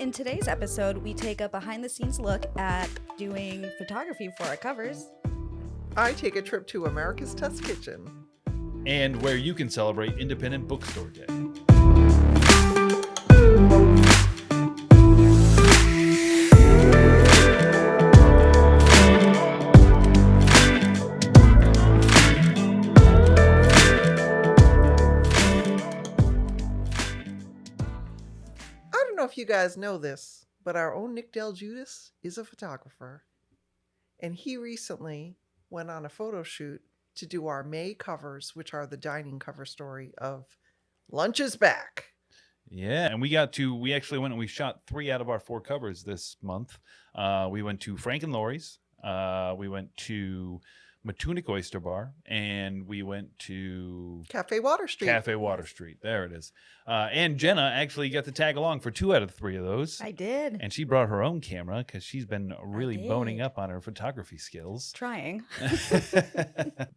In today's episode, we take a behind-the-scenes look at doing photography for our covers. I take a trip to America's Test Kitchen. And where you can celebrate Independent Bookstore Day. I don't know if you guys know this, but our own Nick Del Judas is a photographer. And he recently went on a photo shoot to do our May covers, which are the dining cover story of Lunch is Back. Yeah, and we actually went and we shot 3 out of our 4 covers this month. We went to Frank and Laurie's, we went to Matunic Oyster Bar, and we went to Cafe Water Street. There it is. And Jenna actually got to tag along for 2 out of 3 of those. I did. And she brought her own camera because she's been really boning up on her photography skills. Trying.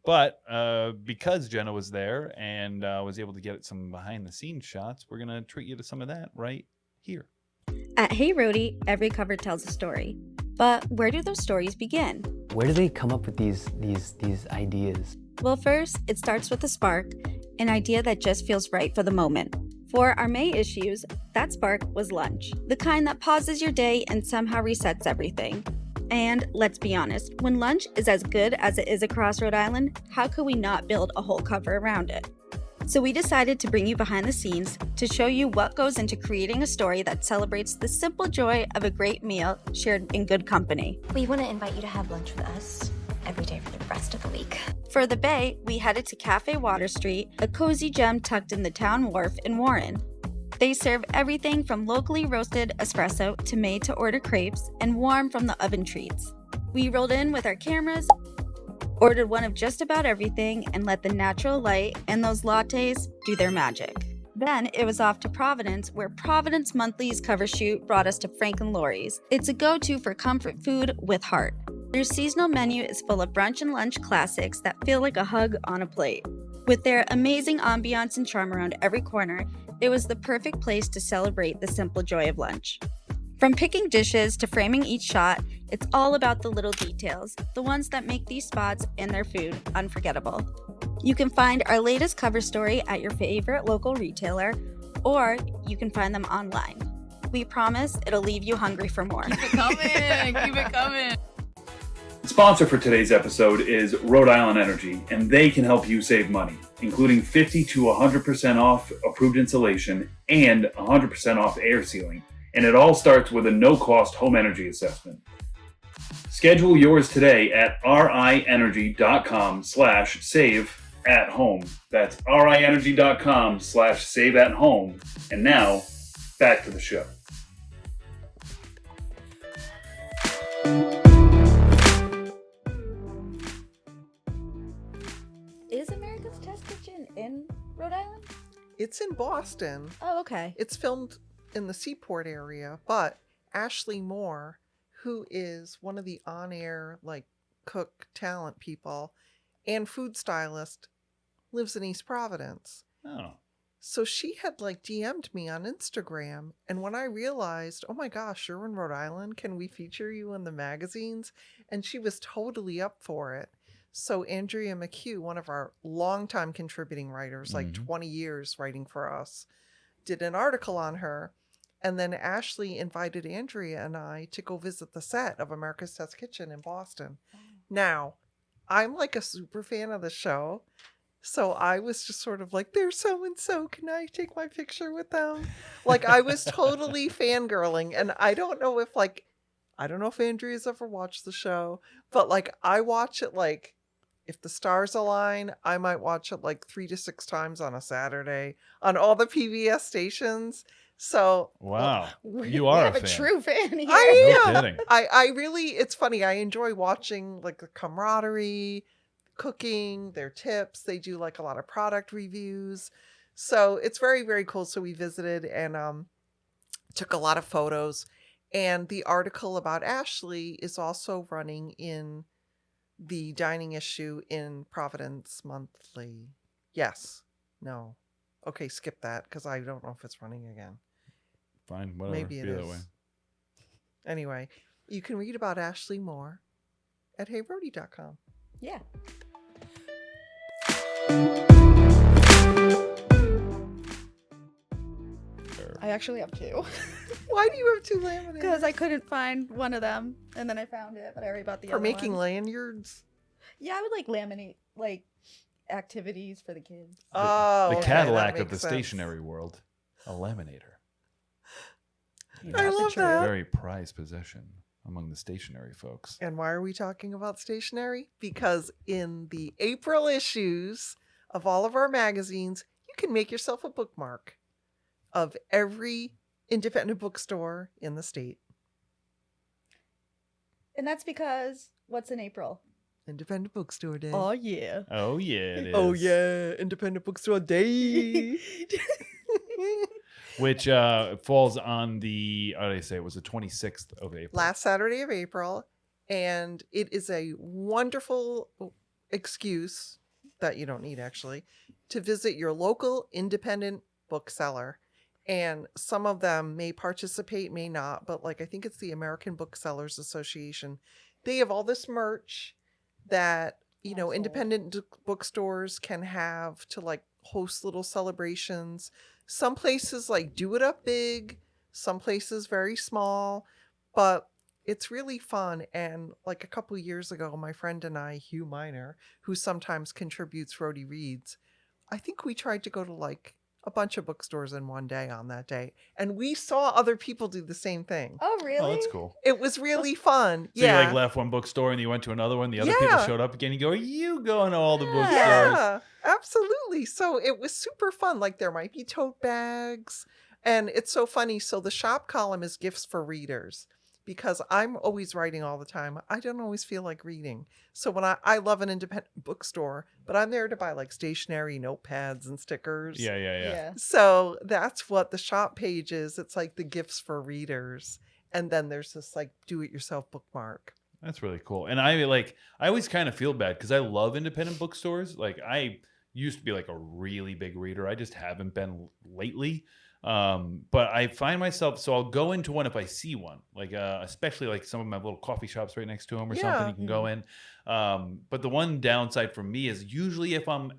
But because Jenna was there and was able to get some behind-the-scenes shots, we're going to treat you to some of that right here. At Hey Rhody, every cover tells a story. But where do those stories begin? Where do they come up with these ideas? Well, first, it starts with a spark, an idea that just feels right for the moment. For our May issues, that spark was lunch, the kind that pauses your day and somehow resets everything. And let's be honest, when lunch is as good as it is across Rhode Island, how could we not build a whole cover around it? So we decided to bring you behind the scenes to show you what goes into creating a story that celebrates the simple joy of a great meal shared in good company. We want to invite you to have lunch with us every day for the rest of the week. For the Bay, we headed to Cafe Water Street, a cozy gem tucked in the town wharf in Warren. They serve everything from locally roasted espresso to made-to-order crepes and warm from the oven treats. We rolled in with our cameras, ordered one of just about everything, and let the natural light and those lattes do their magic. Then it was off to Providence, where Providence Monthly's cover shoot brought us to Frank and Laurie's. It's a go-to for comfort food with heart. Their seasonal menu is full of brunch and lunch classics that feel like a hug on a plate. With their amazing ambiance and charm around every corner, it was the perfect place to celebrate the simple joy of lunch. From picking dishes to framing each shot, it's all about the little details, the ones that make these spots and their food unforgettable. You can find our latest cover story at your favorite local retailer, or you can find them online. We promise it'll leave you hungry for more. Keep it coming. The sponsor for today's episode is Rhode Island Energy, and they can help you save money, including 50 to 100% off approved insulation and 100% off air sealing. And it all starts with a no-cost home energy assessment. Schedule yours today at rienergy.com/save-at-home. That's rienergy.com/save-at-home. And now, back to the show. Is America's Test Kitchen in Rhode Island? It's in Boston. Oh, okay. It's filmed in the Seaport area, but Ashley Moore, who is one of the on-air cook talent people and food stylist, lives in East Providence. Oh. So she had DM'd me on Instagram, and when I realized, oh my gosh, you're in Rhode Island, can we feature you in the magazines? And she was totally up for it. So Andrea McHugh, one of our longtime contributing writers, 20 years writing for us, did an article on her. And then Ashley invited Andrea and I to go visit the set of America's Test Kitchen in Boston. Now, I'm a super fan of the show. So I was just sort of they're so-and-so. Can I take my picture with them? I was totally fangirling. And I don't know if Andrea's ever watched the show, but I watch it if the stars align, I might watch it 3 to 6 times on a Saturday on all the PBS stations. So wow, you are a fan. True fan here. I No am. kidding. I really, it's funny. I enjoy watching the camaraderie, cooking, their tips. They do a lot of product reviews. So it's very, very cool. So we visited and took a lot of photos. And the article about Ashley is also running in the dining issue in Providence Monthly. Yes. No. Okay, skip that because I don't know if it's running again. Fine, whatever. Maybe it Be is. that way. Anyway, you can read about Ashley more at heyrhody.com. Yeah. I actually have two. Why do you have 2 laminators? Because I couldn't find one of them, and then I found it, but I already bought the For other making one. lanyards. Yeah, I would like laminate like activities for the kids. Oh, The okay, Cadillac that of the makes sense. stationery world, a laminator. I love that. Very prized possession among the stationery folks. And why are we talking about stationery? Because in the April issues of all of our magazines, you can make yourself a bookmark of every independent bookstore in the state. And that's because what's in April? Independent Bookstore Day. Oh yeah. Oh yeah, it is. Oh yeah, Independent Bookstore Day. Which falls on the, how did I say, it was the 26th of April. Last Saturday of April. And it is a wonderful excuse that you don't need actually to visit your local independent bookseller. And some of them may participate, may not, but like I think it's the American Booksellers Association. They have all this merch that, you know, independent bookstores can have to like host little celebrations. Some places like do it up big, some places very small, but it's really fun. And like a couple years ago, my friend and I, Hugh Miner, who sometimes contributes Rhody Reads, I think we tried to go to like a bunch of bookstores in one day on that day. And we saw other people do the same thing. Oh really? Oh, that's cool. It was really fun. So yeah. you like left one bookstore and you went to another one. The other people Yeah. showed up again. You go, are you going to all the bookstores? Yeah, absolutely. So it was super fun. Like there might be tote bags. And it's so funny. So the shop column is gifts for readers because I'm always writing all the time. I don't always feel like reading. So when I love an independent bookstore, but I'm there to buy like stationery, notepads and stickers. Yeah. So that's what the shop page is. It's like the gifts for readers. And then there's this like do-it-yourself bookmark. That's really cool. And I always kind of feel bad because I love independent bookstores. Like I used to be like a really big reader. I just haven't been lately. But I find myself, so I'll go into one if I see one, like, especially like some of my little coffee shops right next to them or something you can go in. But the one downside for me is usually if I'm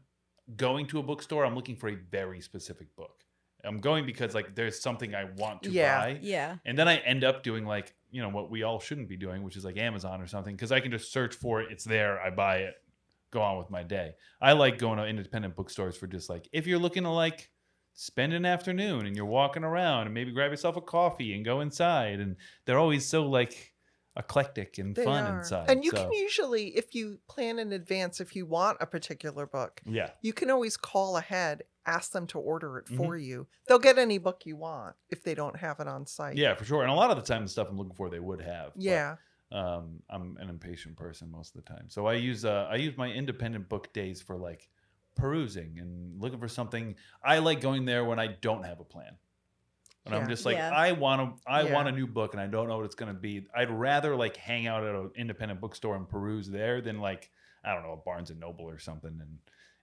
going to a bookstore, I'm looking for a very specific book. I'm going because like there's something I want to buy. Yeah. And then I end up doing like, you know, what we all shouldn't be doing, which is like Amazon or something. Cause I can just search for it. It's there. I buy it, go on with my day. I like going to independent bookstores for just like, if you're looking to like spend an afternoon and you're walking around and maybe grab yourself a coffee and go inside. And they're always so like eclectic and They fun are. inside. And you So, can usually, if you plan in advance, if you want a particular book, yeah. you can always call ahead, ask them to order it Mm-hmm. for you. They'll get any book you want if they don't have it on site. Yeah, for sure. And a lot of the time the stuff I'm looking for, they would have. But, Yeah. I'm an impatient person most of the time. So I use my independent book days for like perusing and looking for something. I like going there when I don't have a plan. When I'm Yeah. just like, Yeah. I want Yeah. a new book and I don't know what it's going to be. I'd rather like hang out at an independent bookstore and peruse there than like, I don't know, a Barnes and Noble or something. And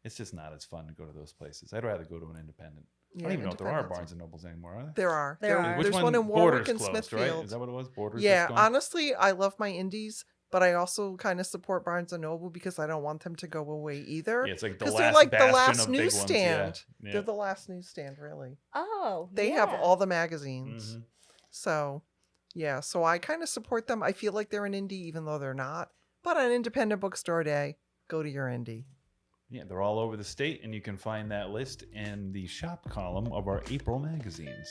it's just not as fun to go to those places. I'd rather go to an independent. I don't even know if there are independents. Barnes and Nobles anymore, are there? There are. There are. Which There's one in Warwick Borders and closed, Smithfield. right? Is that what it was? Borders Yeah, just gone? honestly, I love my indies, but I also kind of support Barnes and Noble because I don't want them to go away either. Yeah, it's like the Because last they're like the bastion last of big ones, newsstand. yeah. They're the last newsstand, really. Oh. They have all the magazines. Mhm. So, yeah, so I kind of support them. I feel like they're an indie, even though they're not. But on Independent Bookstore Day, go to your indie. Yeah, they're all over the state, and you can find that list in the shop column of our April magazines.